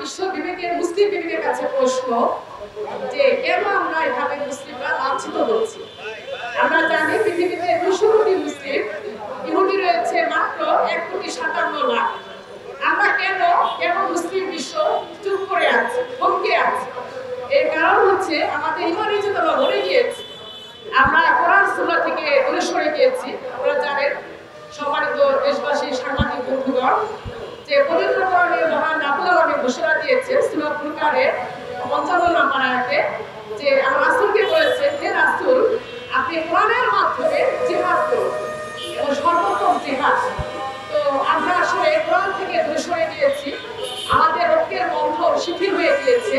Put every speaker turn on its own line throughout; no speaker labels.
বিশ্ব বিবেকের মুসলিম বিবেকের কাছে প্রশ্ন যে কেন আমরা এভাবে মুসলিমরা লাঞ্ছিত হচ্ছি। আমরা জানি পৃথিবীতে 200 কোটি মুসলিম, ইহুদি রয়েছে মাত্র 1,57,00,000। আমরা কেন মুসলিম বিশ্ব চুপ করে আছে, থমকে আছে? এর কারণ হচ্ছে আমাদের ইমানি চেতনা মরে গিয়েছে। আমরা কোরআন সুন্নাহ থেকে দূরে সরে গিয়েছি। আপনারা জানেন, সম্মানিত দেশবাসী, সাংবাদিক বন্ধুগণ, যে পবিত্র কোরআনের মহান রাব্বুল আলামিন ঘোষণা দিয়েছে সূরা ফুরকানের 55 নম্বর আয়াতে, যে আল্লাহ রাসূলকে বলেছেন, হে রাসূল, আপনি কোরআনের মাধ্যমে জিহাদ করুন, এবং সর্বোত্তম জিহাদ। তো আমরা আসলে কোরআন থেকে দূরে সরে গিয়েছি, আমাদের ঐক্যের বন্ধন শিথিল হয়ে গিয়েছে।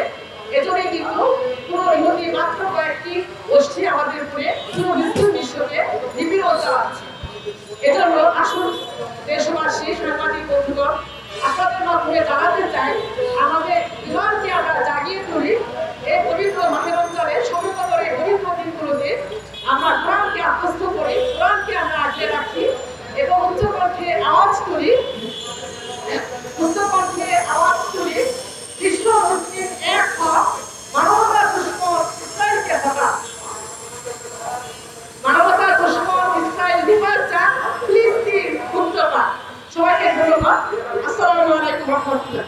এজন্যই কিন্তু পুরো ইহুদি মাত্র কয়েকটি গোষ্ঠী আমাদের উপরে পুরো মুসলিম বিশ্বকে নিপীড়ন চালাচ্ছে। এজন্য আসুন দেশবাসী, সাংবাদিক বন্ধুগণ, আপনাদের মাধ্যমে জানাতে চাই, আমাদের ইমানকে আমরা জাগিয়ে তুলি। এই পবিত্র মাহে রমজানের শতকতর এই পবিত্র দিনগুলোতে আমরা কোরআনকে আত্মস্থ করি, কোরআনকে আমরা আগলে রাখি এবং উচ্চকণ্ঠে আওয়াজ তুলি, বিশ্ব মুসলিম এক হক, মানবতার দুশ্মন ইসরায়েলকে হটা, মানবতার দুশ্মন ইসরায়েল বিপদ চাক, ফিলিস্তিন মুক্ত পাক। সবাইকে ধন্যবাদ। আসসালামু আলাইকুম ওয়া রাহমাতুল্লাহ।